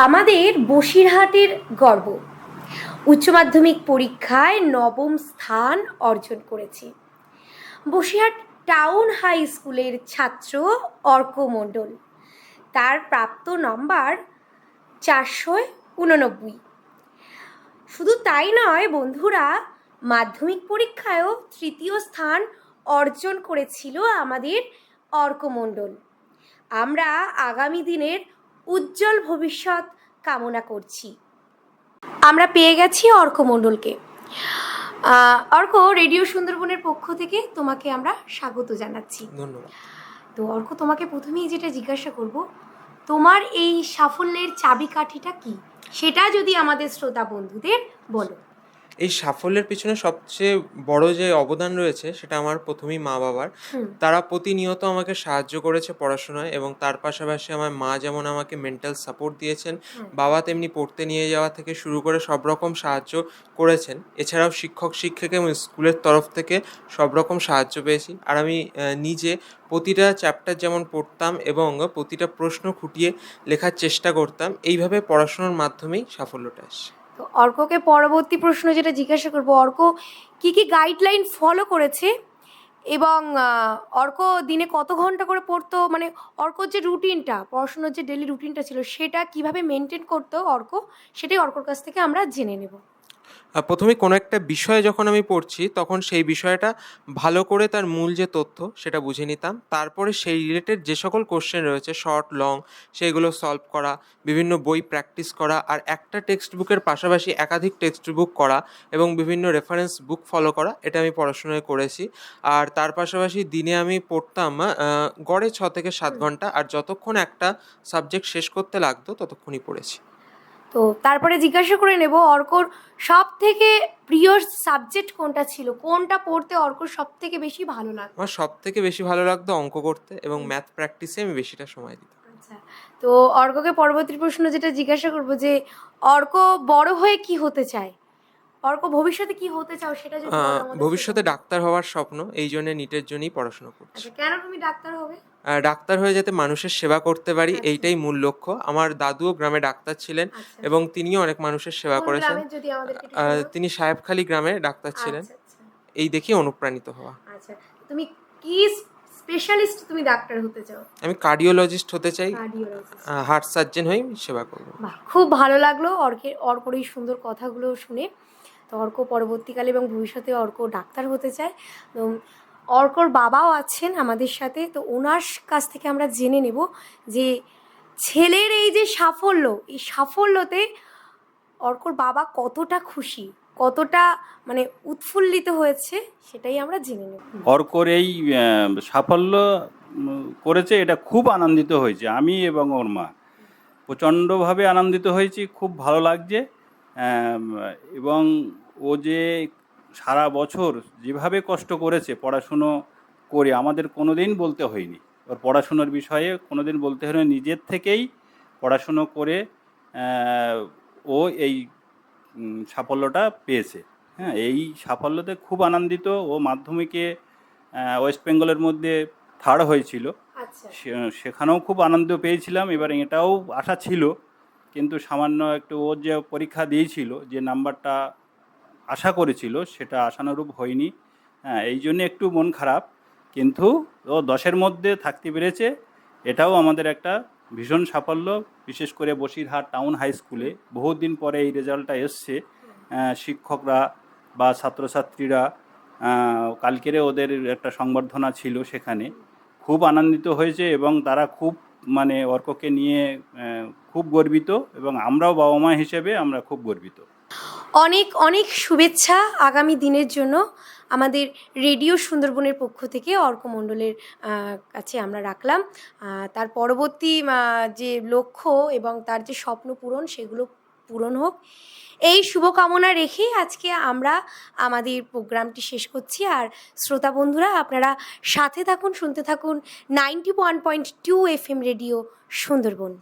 আমাদের বসিরহাটের গর্ব উচ্চ মাধ্যমিক পরীক্ষায় নবম স্থান অর্জন করেছে বসিরহাট টাউন হাই স্কুলের ছাত্র অর্ক মণ্ডল। তার প্রাপ্ত নম্বর 489। শুধু তাই নয় বন্ধুরা, মাধ্যমিক পরীক্ষায়ও তৃতীয় স্থান অর্জন করেছিল আমাদের অর্ক মণ্ডল। আমরা আগামী দিনের উজ্জ্বল ভবিষ্যৎ কামনা করছি। আমরা পেয়ে গেছি অর্ক মণ্ডলকে। অর্ক, রেডিও সুন্দরবনের পক্ষ থেকে তোমাকে আমরা স্বাগত জানাচ্ছি। ধন্যবাদ। তো অর্ক, তোমাকে প্রথমেই যেটা জিজ্ঞাসা করব, তোমার এই সাফল্যের চাবিকাঠিটা কি, সেটা যদি আমাদের শ্রোতা বন্ধুদের বলো। এই সাফল্যের পিছনে সবচেয়ে বড় যে অবদান রয়েছে সেটা আমার প্রথমেই মা বাবার। তারা প্রতিনিয়ত আমাকে সাহায্য করেছে পড়াশোনায়, এবং তার পাশাপাশি আমার মা যেমন আমাকে মেন্টাল সাপোর্ট দিয়েছেন, বাবা তেমনি পড়তে নিয়ে যাওয়া থেকে শুরু করে সব রকম সাহায্য করেছেন। এছাড়াও শিক্ষক শিক্ষিকা এবং স্কুলের তরফ থেকে সব রকম সাহায্য পেয়েছি। আর আমি নিজে প্রতিটা চ্যাপ্টার যেমন পড়তাম এবং প্রতিটা প্রশ্ন খুঁটিয়ে লেখার চেষ্টা করতাম, এইভাবে পড়াশোনার মাধ্যমেই সাফল্যটা আসে। তো অর্ককে পরবর্তী প্রশ্ন যেটা জিজ্ঞাসা করব, অর্ক কি কি গাইডলাইন ফলো করেছে এবং অর্ক দিনে কত ঘন্টা করে পড়তো, মানে অর্কর যে রুটিনটা, পড়াশোনার যে ডেলি রুটিনটা ছিল সেটা কিভাবে মেনটেন করতো অর্ক, সেটাই অর্কর কাছ থেকে আমরা জেনে নেব। প্রথমে কোনো একটা বিষয় যখন আমি পড়ছি তখন সেই বিষয়টা ভালো করে তার মূল যে তথ্য সেটা বুঝে নিতাম। তারপরে সেই রিলেটেড যে সকল কোশ্চেন রয়েছে শর্ট লং, সেইগুলো সলভ করা, বিভিন্ন বই প্র্যাকটিস করা, আর একটা টেক্সট বুকের পাশাপাশি একাধিক টেক্সট বুক করা এবং বিভিন্ন রেফারেন্স বুক ফলো করা, এটা আমি পড়াশোনায় করেছি। আর তার পাশাপাশি দিনে আমি পড়তাম গড়ে 6 থেকে 7 ঘন্টা, আর যতক্ষণ একটা সাবজেক্ট শেষ করতে লাগতো ততক্ষণই পড়েছি। তো তারপরে জিজ্ঞাসা করে নেব, অর্কর সব থেকে প্রিয় সাবজেক্ট কোনটা ছিল, কোনটা পড়তে অর্কর সব থেকে বেশি ভালো লাগতো? আমার সব থেকে বেশি ভালো লাগতো অঙ্ক করতে, এবং ম্যাথ প্র্যাকটিসে আমি বেশিটা সময় দিতাম। আচ্ছা, তো অর্ককে পরবর্তী প্রশ্ন যেটা জিজ্ঞাসা করব যে অর্ক বড় হয়ে কি হতে চায়, অর্ক ভবিষ্যতে কি হতে চাও সেটা যদি বলো আমাদের। ভবিষ্যতে ডাক্তার হওয়ার স্বপ্ন, এই জন্য নিটের জন্যই পড়াশোনা করছি। আচ্ছা, কেন তুমি ডাক্তার হবে? ডাক্তার হয়ে যাতে মানুষের সেবা করতে পারি, এইটাই মূল লক্ষ্য। আমার দাদুও গ্রামে ডাক্তার ছিলেন এবং তিনিও অনেক মানুষের সেবা কোন করেছেন। গ্রামের যদি আমাদেরকে একটু বলো? তিনি সাহেবখালী গ্রামে ডাক্তার ছিলেন। আচ্ছা আচ্ছা এই দেখেই অনুপ্রাণিত হওয়া। আচ্ছা, তুমি কি স্পেশালিস্ট তুমি ডাক্তার হতে চাও? আমি কার্ডিওলজিস্ট হতে চাই। কার্ডিওলজিস্ট। হার্ট সার্জন হয়ে আমি সেবা করব। বাহ, খুব ভালো লাগলো অর্কর এই সুন্দর কথাগুলো শুনে। তো অর্ক পরবর্তীকালে এবং ভবিষ্যতে অর্ক ডাক্তার হতে চায়। তো অর্কর বাবাও আছেন আমাদের সাথে, তো ওনার কাছ থেকে আমরা জেনে নেব যে ছেলের এই যে সাফল্য, এই সাফল্যতে অর্কর বাবা কতটা খুশি, কতটা মানে উৎফুল্লিত হয়েছে, সেটাই আমরা জেনে নেব। অর্কর এই সাফল্য করেছে, এটা খুব আনন্দিত হয়েছে আমি এবং ওর মা। প্রচণ্ডভাবে আনন্দিত হয়েছি, খুব ভালো লাগছে। এবং ও যে সারা বছর যেভাবে কষ্ট করেছে পড়াশুনো করে, আমাদের কোনো দিন বলতে হয়নি। ওর পড়াশুনোর বিষয়ে কোনো দিন বলতে হয়নি, নিজের থেকেই পড়াশুনো করে ও এই সাফল্যটা পেয়েছে। হ্যাঁ, এই সাফল্যতে খুব আনন্দিত। ও মাধ্যমিকে ওয়েস্ট বেঙ্গলের মধ্যে থার্ড হয়েছিল, সেখানেও খুব আনন্দ পেয়েছিলাম। এবার এটাও আশা ছিল, কিন্তু সামান্য একটু ও যে পরীক্ষা দিয়েছিল, যে নাম্বারটা আশা করেছিল সেটা আশানুরূপ হয়নি। হ্যাঁ, এই জন্য একটু মন খারাপ, কিন্তু ও 10-এর মধ্যে থাকতে পেরেছে, এটাও আমাদের একটা ভীষণ সাফল্য। বিশেষ করে বসিরহাট টাউন হাই স্কুলে বহুদিন পরে এই রেজাল্টটা এসছে। শিক্ষকরা বা ছাত্রছাত্রীরা, কালকেরে ওদের একটা সংবর্ধনা ছিল, সেখানে খুব আনন্দিত হয়েছে এবং তারা খুব মানে অর্ককে নিয়ে খুব গর্বিত, এবং আমরাও বাবা মা হিসেবে আমরা খুব গর্বিত। অনেক অনেক শুভেচ্ছা আগামী দিনের জন্য আমাদের রেডিও সুন্দরবনের পক্ষ থেকে অর্ক মণ্ডলের কাছে আমরা রাখলাম। তার পরবর্তী যে লক্ষ্য এবং তার যে স্বপ্ন পূরণ, সেগুলো পূরণ হোক, এই শুভকামনা রেখেই আজকে আমরা আমাদের প্রোগ্রামটি শেষ করছি। আর শ্রোতা বন্ধুরা, আপনারা সাথে থাকুন, শুনতে থাকুন 91.2 FM রেডিও সুন্দরবন।